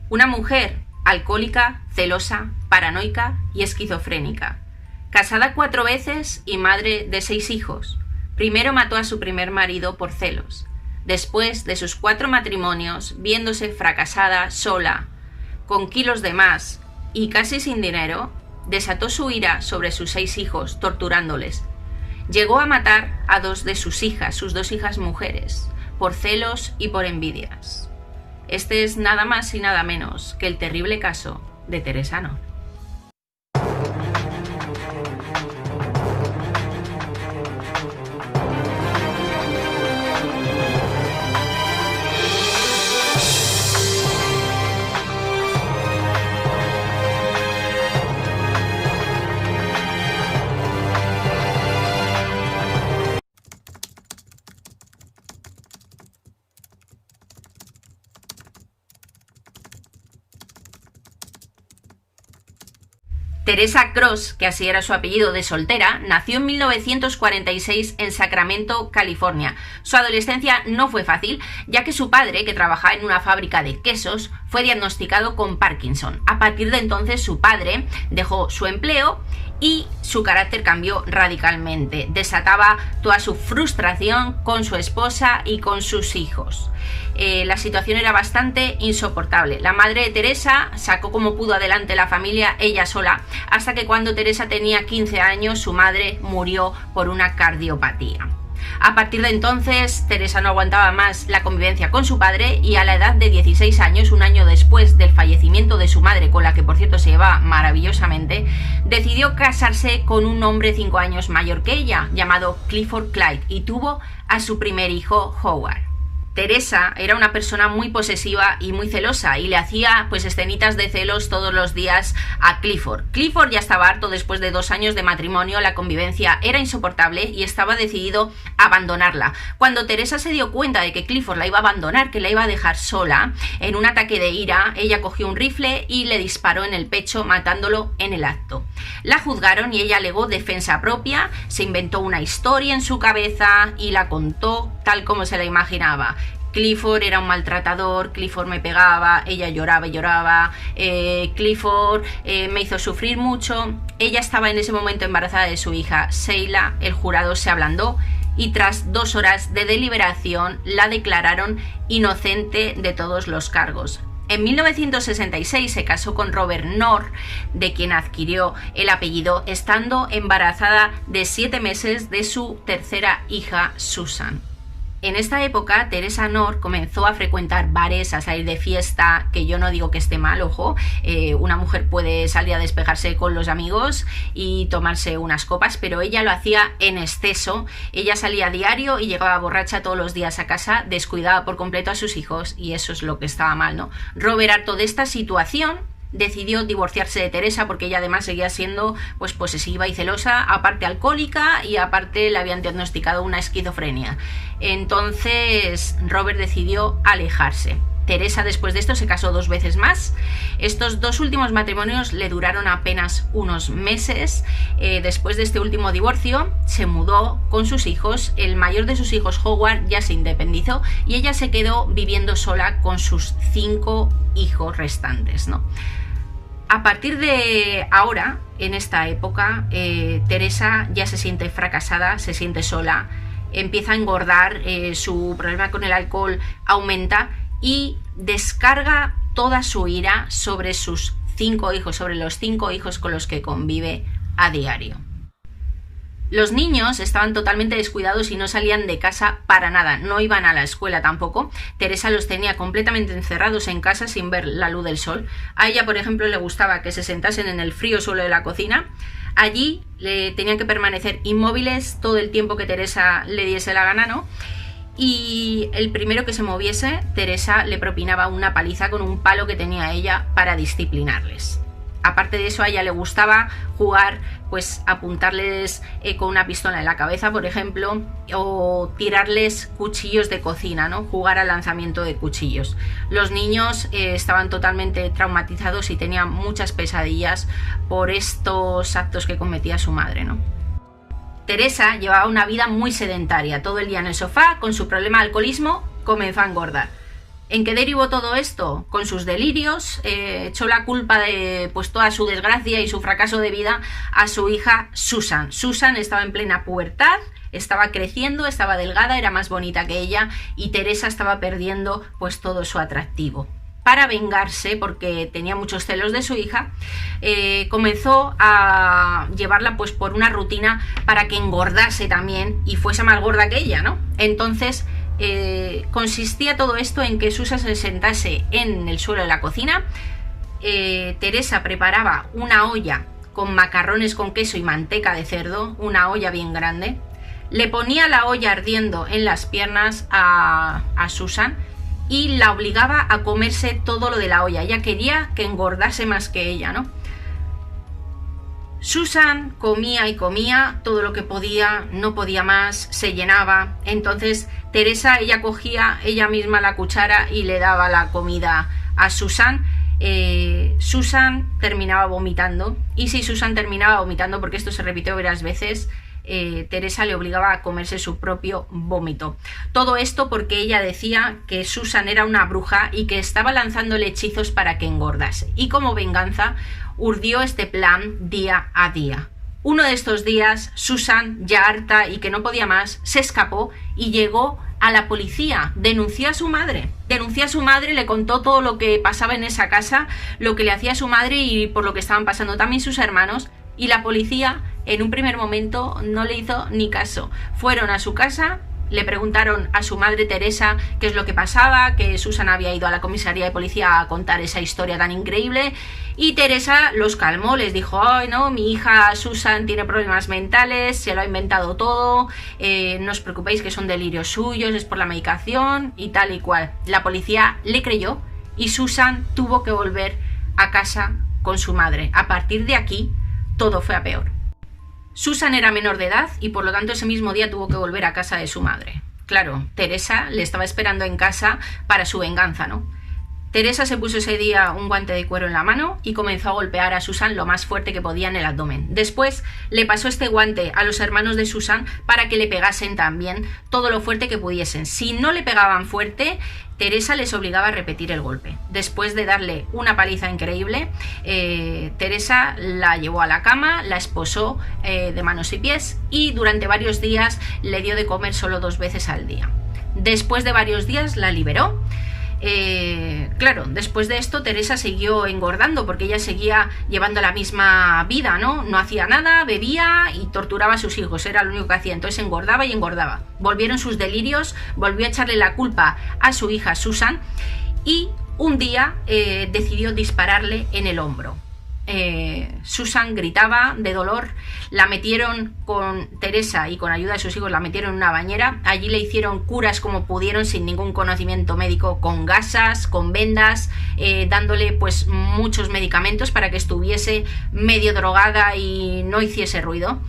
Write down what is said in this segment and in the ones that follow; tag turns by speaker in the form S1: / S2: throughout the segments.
S1: Una mujer alcohólica, celosa, paranoica y esquizofrénica. Casada 4 veces y madre de 6 hijos. Primero mató a su primer marido por celos. Después de sus 4 matrimonios, viéndose fracasada, sola, con kilos de más y casi sin dinero, desató su ira sobre sus 6 hijos, torturándoles. Llegó a matar a 2 de sus hijas, sus 2 hijas mujeres, por celos y por envidias. Este es nada más y nada menos que el terrible caso de Teresa Nor. Teresa Cross, que así era su apellido de soltera, nació en 1946 en Sacramento, California. Su adolescencia no fue fácil, ya que su padre, que trabajaba en una fábrica de quesos, fue diagnosticado con Parkinson. A partir de entonces su padre dejó su empleo y su carácter cambió radicalmente. Desataba toda su frustración con su esposa y con sus hijos. La situación era bastante insoportable. La madre de Teresa sacó como pudo adelante la familia ella sola, hasta que cuando Teresa tenía 15 años su madre murió por una cardiopatía. A partir de entonces, Teresa no aguantaba más la convivencia con su padre y a la edad de 16 años, un año después del fallecimiento de su madre, con la que por cierto se llevaba maravillosamente, decidió casarse con un hombre 5 años mayor que ella, llamado Clifford Clyde, y tuvo a su primer hijo, Howard. Teresa era una persona muy posesiva y muy celosa y le hacía pues escenitas de celos todos los días a Clifford. Clifford ya estaba harto después de 2 años de matrimonio, la convivencia era insoportable y estaba decidido a abandonarla. Cuando Teresa se dio cuenta de que Clifford la iba a abandonar, que la iba a dejar sola, en un ataque de ira, ella cogió un rifle y le disparó en el pecho, matándolo en el acto. La juzgaron y ella alegó defensa propia, se inventó una historia en su cabeza y la contó tal como se la imaginaba. Clifford era un maltratador, Clifford me pegaba, ella lloraba y lloraba, Clifford me hizo sufrir mucho. Ella estaba en ese momento embarazada de su hija, Sheila. El jurado se ablandó y tras 2 horas de deliberación la declararon inocente de todos los cargos. En 1966 se casó con Robert Nor, de quien adquirió el apellido, estando embarazada de 7 meses de su tercera hija, Susan. En esta época, Teresa Nor comenzó a frecuentar bares, a salir de fiesta, que yo no digo que esté mal, ojo, una mujer puede salir a despejarse con los amigos y tomarse unas copas, pero ella lo hacía en exceso. Ella salía a diario y llegaba borracha todos los días a casa, descuidaba por completo a sus hijos y eso es lo que estaba mal, ¿no? Robert, harto de esta situación, decidió divorciarse de Teresa porque ella además seguía siendo pues posesiva y celosa, aparte alcohólica y aparte le habían diagnosticado una esquizofrenia. Entonces Robert decidió alejarse. Teresa después de esto se casó 2 veces más. Estos 2 últimos matrimonios le duraron apenas unos meses. Después de este último divorcio se mudó con sus hijos. El mayor de sus hijos, Howard, ya se independizó y ella se quedó viviendo sola con sus 5 hijos restantes, ¿no? A partir de ahora, en esta época, Teresa ya se siente fracasada, se siente sola, empieza a engordar, su problema con el alcohol aumenta y descarga toda su ira sobre sus 5 hijos, sobre los 5 hijos con los que convive a diario. Los niños estaban totalmente descuidados y no salían de casa para nada, no iban a la escuela tampoco. Teresa los tenía completamente encerrados en casa sin ver la luz del sol. A ella, por ejemplo, le gustaba que se sentasen en el frío suelo de la cocina. Allí tenían que permanecer inmóviles todo el tiempo que Teresa le diese la gana, ¿no? Y el primero que se moviese, Teresa le propinaba una paliza con un palo que tenía ella para disciplinarles. Aparte de eso, a ella le gustaba jugar, pues apuntarles con una pistola en la cabeza, por ejemplo, o tirarles cuchillos de cocina, ¿no? Jugar al lanzamiento de cuchillos. Los niños estaban totalmente traumatizados y tenían muchas pesadillas por estos actos que cometía su madre, ¿no? Teresa llevaba una vida muy sedentaria, todo el día en el sofá, con su problema de alcoholismo, comenzó a engordar. ¿En qué derivó todo esto? Con sus delirios, echó la culpa de pues toda su desgracia y su fracaso de vida a su hija Susan. Susan estaba en plena pubertad, estaba creciendo, estaba delgada, era más bonita que ella, y Teresa estaba perdiendo pues todo su atractivo. Para vengarse, porque tenía muchos celos de su hija, comenzó a llevarla pues por una rutina para que engordase también y fuese más gorda que ella, ¿no? Entonces consistía todo esto en que Susan se sentase en el suelo de la cocina. Teresa preparaba una olla con macarrones con queso y manteca de cerdo, una olla bien grande. Le ponía la olla ardiendo en las piernas a Susan y la obligaba a comerse todo lo de la olla. Ella quería que engordase más que ella, ¿no? Susan comía y comía todo lo que podía, no podía más, se llenaba. Entonces Teresa, ella cogía ella misma la cuchara y le daba la comida a Susan. Susan terminaba vomitando, y si Susan terminaba vomitando, porque esto se repitió varias veces, Teresa le obligaba a comerse su propio vómito. Todo esto porque ella decía que Susan era una bruja y que estaba lanzándole hechizos para que engordase, y como venganza urdió este plan día a día. Uno de estos días, Susan, ya harta y que no podía más, se escapó y llegó a la policía. Denunció a su madre, le contó todo lo que pasaba en esa casa, lo que le hacía a su madre y por lo que estaban pasando también sus hermanos, y la policía en un primer momento no le hizo ni caso. Fueron a su casa, le preguntaron a su madre Teresa qué es lo que pasaba, que Susan había ido a la comisaría de policía a contar esa historia tan increíble, y Teresa los calmó, les dijo: ay, no, mi hija Susan tiene problemas mentales, se lo ha inventado todo, no os preocupéis que son delirios suyos, es por la medicación y tal y cual. La policía le creyó y Susan tuvo que volver a casa con su madre. A partir de aquí todo fue a peor. Susan era menor de edad y por lo tanto ese mismo día tuvo que volver a casa de su madre. Claro, Teresa le estaba esperando en casa para su venganza, ¿no? Teresa se puso ese día un guante de cuero en la mano y comenzó a golpear a Susan lo más fuerte que podía en el abdomen. Después le pasó este guante a los hermanos de Susan para que le pegasen también todo lo fuerte que pudiesen. Si no le pegaban fuerte, Teresa les obligaba a repetir el golpe. Después de darle una paliza increíble, Teresa la llevó a la cama, la esposó de manos y pies y durante varios días le dio de comer solo 2 veces al día. Después de varios días la liberó. Claro, después de esto Teresa siguió engordando porque ella seguía llevando la misma vida, ¿no? No hacía nada, bebía y torturaba a sus hijos, era lo único que hacía. Entonces engordaba y engordaba. Volvieron sus delirios, volvió a echarle la culpa a su hija Susan y un día decidió dispararle en el hombro. Susan gritaba de dolor, la metieron con Teresa y con ayuda de sus hijos, la metieron en una bañera. Allí le hicieron curas como pudieron sin ningún conocimiento médico, con gasas, con vendas, dándole pues muchos medicamentos para que estuviese medio drogada y no hiciese ruido.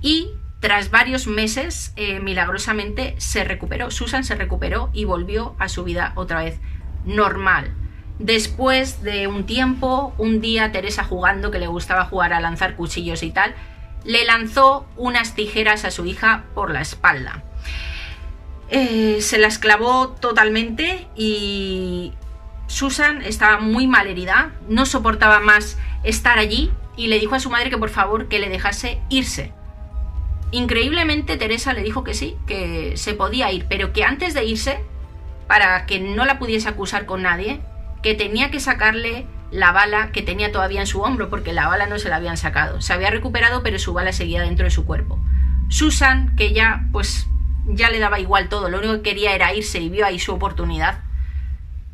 S1: Y tras varios meses, milagrosamente se recuperó. Susan se recuperó y volvió a su vida otra vez normal. Después de un tiempo, un día Teresa, jugando, que le gustaba jugar a lanzar cuchillos y tal, le lanzó unas tijeras a su hija por la espalda. Se las clavó totalmente y Susan estaba muy mal herida, no soportaba más estar allí y le dijo a su madre que por favor que le dejase irse. Increíblemente Teresa le dijo que sí, que se podía ir, pero que antes de irse, para que no la pudiese acusar con nadie, que tenía que sacarle la bala que tenía todavía en su hombro, porque la bala no se la habían sacado. Se había recuperado, pero su bala seguía dentro de su cuerpo. Susan, que ya pues ya le daba igual todo, lo único que quería era irse y vio ahí su oportunidad,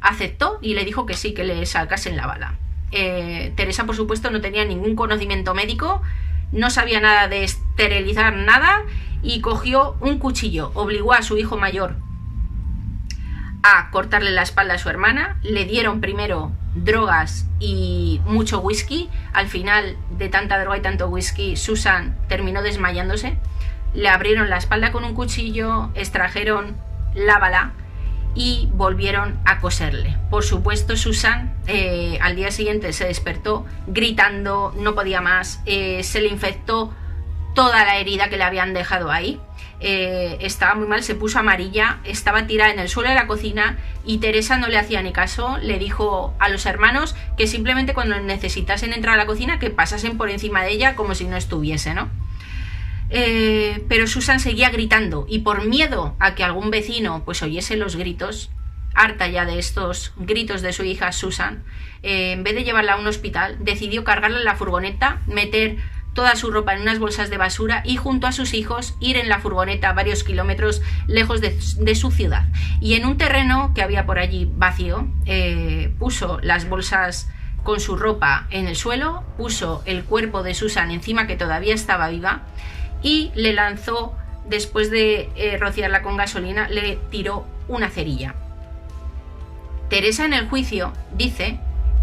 S1: aceptó y le dijo que sí, que le sacasen la bala. Teresa, por supuesto, no tenía ningún conocimiento médico, no sabía nada de esterilizar nada y cogió un cuchillo, obligó a su hijo mayor a cortarle la espalda a su hermana, le dieron primero drogas y mucho whisky. Al final de tanta droga y tanto whisky, Susan terminó desmayándose. Le abrieron la espalda con un cuchillo, extrajeron la bala y volvieron a coserle. Por supuesto, Susan al día siguiente se despertó gritando, no podía más, se le infectó toda la herida que le habían dejado ahí. estaba muy mal, se puso amarilla, estaba tirada en el suelo de la cocina y Teresa no le hacía ni caso, le dijo a los hermanos que simplemente cuando necesitasen entrar a la cocina que pasasen por encima de ella como si no estuviese, ¿no? Pero Susan seguía gritando y por miedo a que algún vecino pues oyese los gritos, harta ya de estos gritos de su hija Susan, en vez de llevarla a un hospital, decidió cargarla en la furgoneta, meter toda su ropa en unas bolsas de basura y junto a sus hijos ir en la furgoneta varios kilómetros lejos de su ciudad. Y en un terreno que había por allí vacío, puso las bolsas con su ropa en el suelo, puso el cuerpo de Susan encima, que todavía estaba viva, y le lanzó, después de rociarla con gasolina, le tiró una cerilla. Teresa en el juicio dice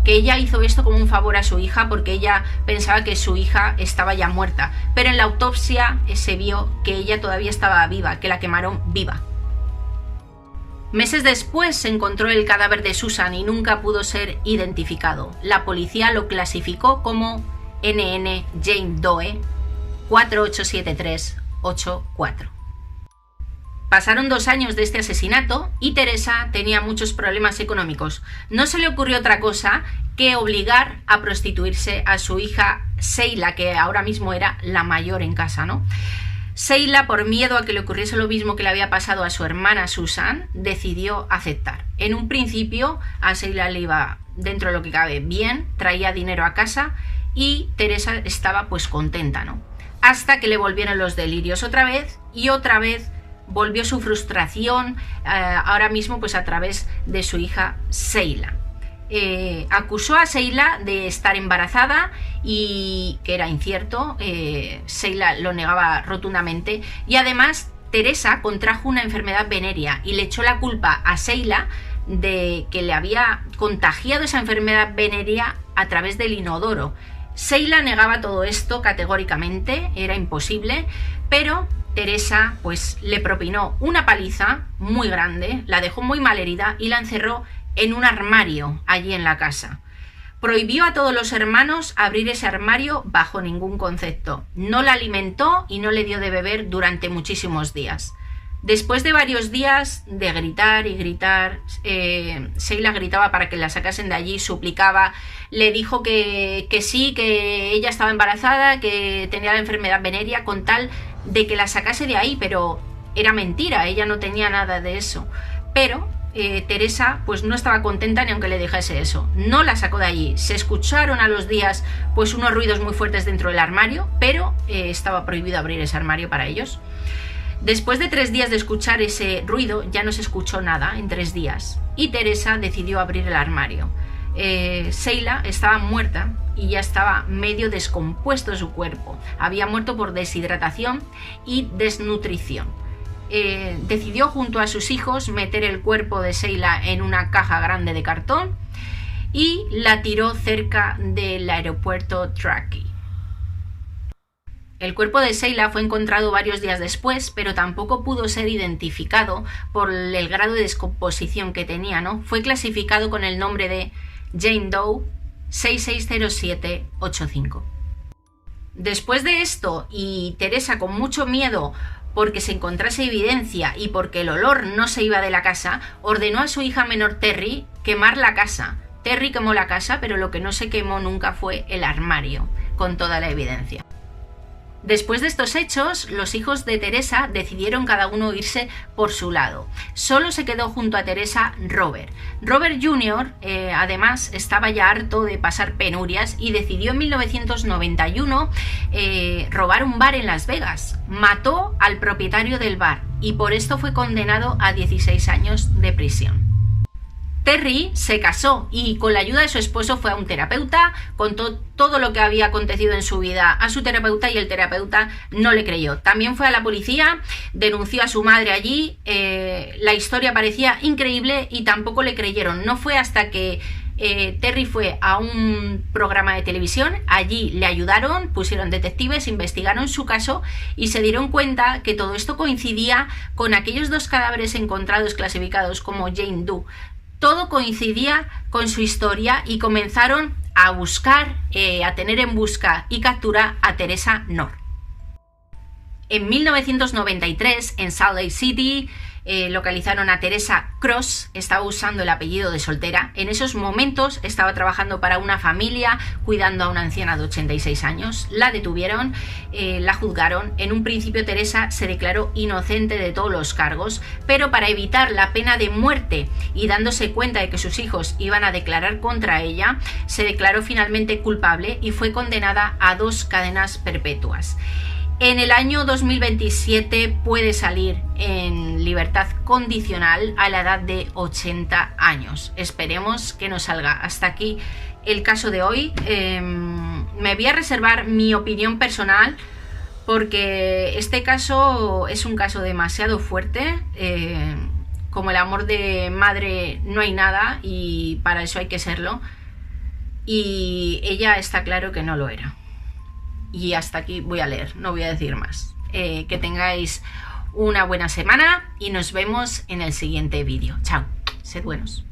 S1: que ella hizo esto como un favor a su hija porque ella pensaba que su hija estaba ya muerta, pero en la autopsia se vio que ella todavía estaba viva, que la quemaron viva. Meses después se encontró el cadáver de Susan y nunca pudo ser identificado. La policía lo clasificó como NN Jane Doe 487384. Pasaron 2 años de este asesinato y Teresa tenía muchos problemas económicos. No se le ocurrió otra cosa que obligar a prostituirse a su hija Sheila, que ahora mismo era la mayor en casa, ¿no? Sheila, por miedo a que le ocurriese lo mismo que le había pasado a su hermana Susan, decidió aceptar. En un principio a Sheila le iba, dentro de lo que cabe, bien, traía dinero a casa y Teresa estaba pues contenta, ¿no? Hasta que le volvieron los delirios otra vez y otra vez volvió su frustración, ahora mismo pues a través de su hija Sheila. Acusó a Sheila de estar embarazada y que era incierto. Sheila lo negaba rotundamente y además Teresa contrajo una enfermedad venérea y le echó la culpa a Sheila de que le había contagiado esa enfermedad venérea a través del inodoro. Sheila negaba todo esto categóricamente, era imposible, pero Teresa pues le propinó una paliza muy grande, la dejó muy mal herida y la encerró en un armario allí en la casa. Prohibió a todos los hermanos abrir ese armario bajo ningún concepto. No la alimentó y no le dio de beber durante muchísimos días. Después de varios días de gritar y gritar, Sheila gritaba para que la sacasen de allí, suplicaba, le dijo que sí, que ella estaba embarazada, que tenía la enfermedad venérea, con tal de que la sacase de ahí, pero era mentira, ella no tenía nada de eso. Pero Teresa pues no estaba contenta ni aunque le dijese eso, no la sacó de allí. Se escucharon a los días pues unos ruidos muy fuertes dentro del armario, pero estaba prohibido abrir ese armario para ellos. Después de 3 días de escuchar ese ruido, ya no se escuchó nada en 3 días y Teresa decidió abrir el armario. Sheila estaba muerta y ya estaba medio descompuesto su cuerpo. Había muerto por deshidratación y desnutrición. Decidió junto a sus hijos meter el cuerpo de Sheila en una caja grande de cartón y la tiró cerca del aeropuerto Truckee. El cuerpo de Sheila fue encontrado varios días después, pero tampoco pudo ser identificado por el grado de descomposición que tenía, ¿no? Fue clasificado con el nombre de Jane Doe 660785. Después de esto, y Teresa con mucho miedo porque se encontrase evidencia y porque el olor no se iba de la casa, ordenó a su hija menor Terry quemar la casa. Terry quemó la casa, pero lo que no se quemó nunca fue el armario, con toda la evidencia. Después de estos hechos, los hijos de Teresa decidieron cada uno irse por su lado. Solo se quedó junto a Teresa Robert. Robert Jr., además, estaba ya harto de pasar penurias y decidió en 1991 robar un bar en Las Vegas. Mató al propietario del bar y por esto fue condenado a 16 años de prisión. Terry se casó y con la ayuda de su esposo fue a un terapeuta, contó todo lo que había acontecido en su vida a su terapeuta y el terapeuta no le creyó. También fue a la policía, denunció a su madre allí, la historia parecía increíble y tampoco le creyeron. No fue hasta que Terry fue a un programa de televisión, allí le ayudaron, pusieron detectives, investigaron su caso y se dieron cuenta que todo esto coincidía con aquellos 2 cadáveres encontrados clasificados como Jane Doe. Todo coincidía con su historia y comenzaron a buscar, a tener en busca y captura a Teresa Knorr. En 1993, en Salt Lake City, localizaron a Teresa Cross. Estaba usando el apellido de soltera. En esos momentos estaba trabajando para una familia, cuidando a una anciana de 86 años. La detuvieron, la juzgaron. En un principio Teresa se declaró inocente de todos los cargos, pero para evitar la pena de muerte y dándose cuenta de que sus hijos iban a declarar contra ella, se declaró finalmente culpable y fue condenada a 2 cadenas perpetuas. En el año 2027 puede salir en libertad condicional a la edad de 80 años. Esperemos que no salga. Hasta aquí el caso de hoy. Me voy a reservar mi opinión personal porque este caso es un caso demasiado fuerte. Como el amor de madre no hay nada y para eso hay que serlo. Y ella está claro que no lo era. Y hasta aquí voy a leer, no voy a decir más. Que tengáis una buena semana y nos vemos en el siguiente vídeo. Chao, sed buenos.